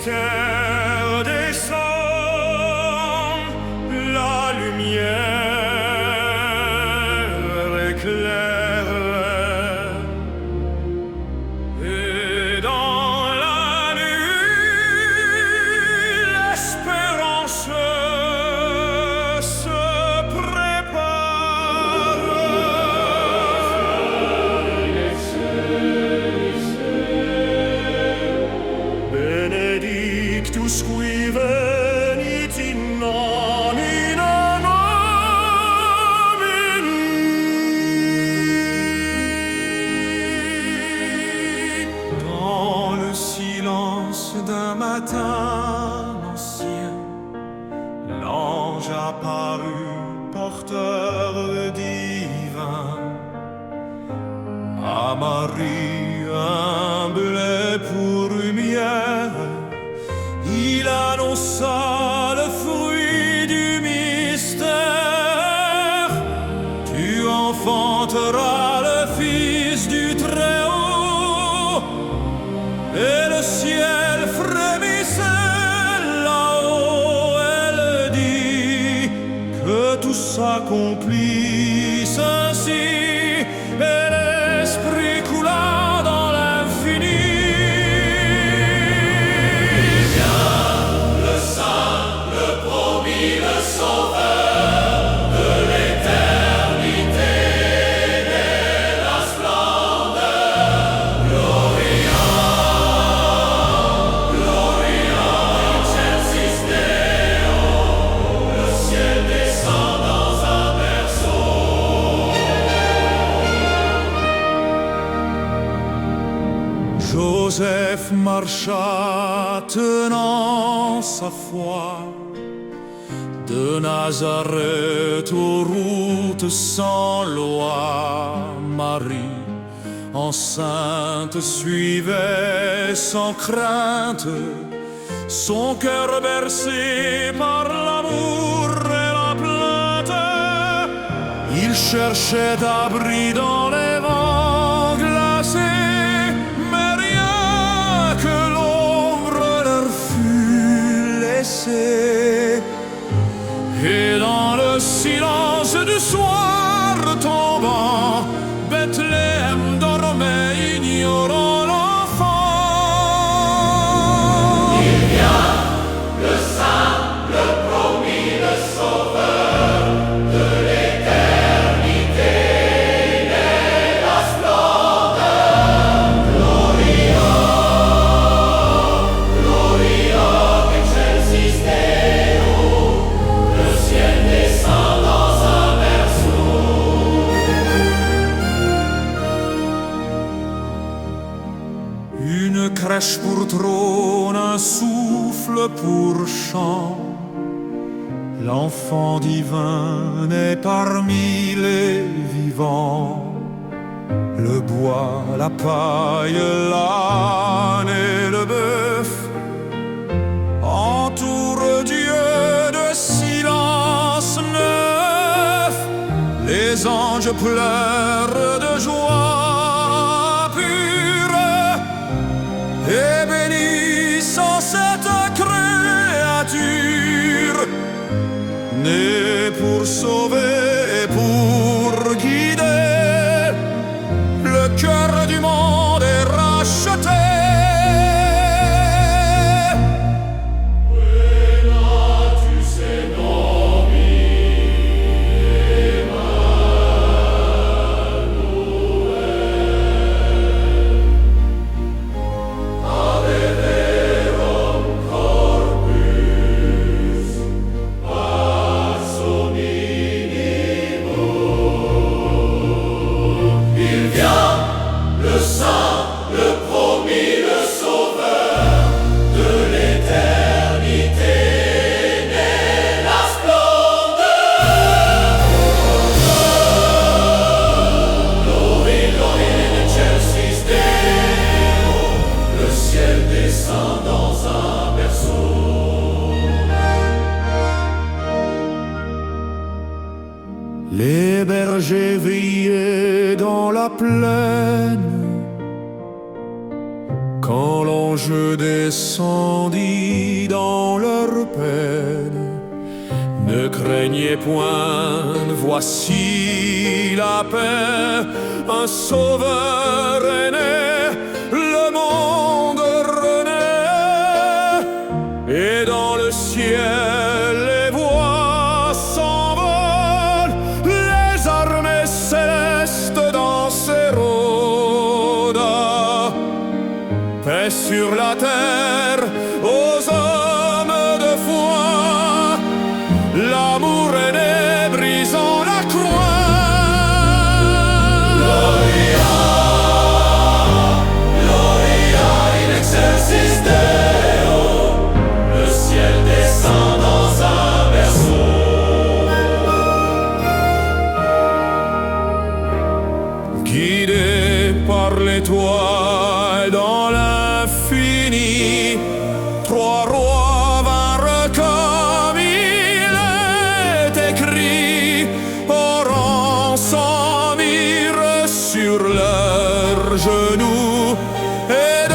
mystère descend, la lumière éclaire, et dans la nuit l'espérance se prépare. Benedictus qui venit in nomine Domini. Dans le silence d'un matin ancien, l'ange apparut, porteur divin, à Marie humble pour lumière. Il annonça le fruit du mystère. Tu enfanteras le Fils du Très-Haut, et le ciel frémissait là-haut. Elle dit que tout s'accomplisse ainsi, et l'Esprit coula dans l'infini. Joseph marcha tenant sa foi de Nazareth aux routes sans loi. Marie, enceinte, suivait sans crainte, son cœur bercé par l'amour et la plainte. Il cherchait abri dans les vents glacés, et dans le silence du soir tombant, Bethléem dormait, ignorant l'enfant. Il vient, le Saint, le promis, le Sauveur de l'éternité, naît la splendeur. Gloria, Gloria, excelsis Deo. Le ciel descend dans un berceau. Une crèche pour trône, un souffle pour chant. L'enfant divin naît parmi les vivants. Le bois, la paille, l'âne et le bœuf entourent Dieu de silence neuf. Les anges pleurent de joie pure et bénissant cette créature née pour sauver et pour guider. Le cœur du monde est racheté. je descendis dans leur peine. Ne craignez point, voici la paix, un sauveur est né, le monde renaît, et dans le ciel les voix s'envolent, les armées célestes dansent et rôdent. Paix sur la terre aux hommes de foi, l'amour est né, brisant la croix. Gloria, Gloria in excelsis Deo, le ciel descend dans un berceau. Guidé par l'étoile dans l'infini, trois rois vinrent comme il est écrit. Au rang s'en mirent sur leurs genoux et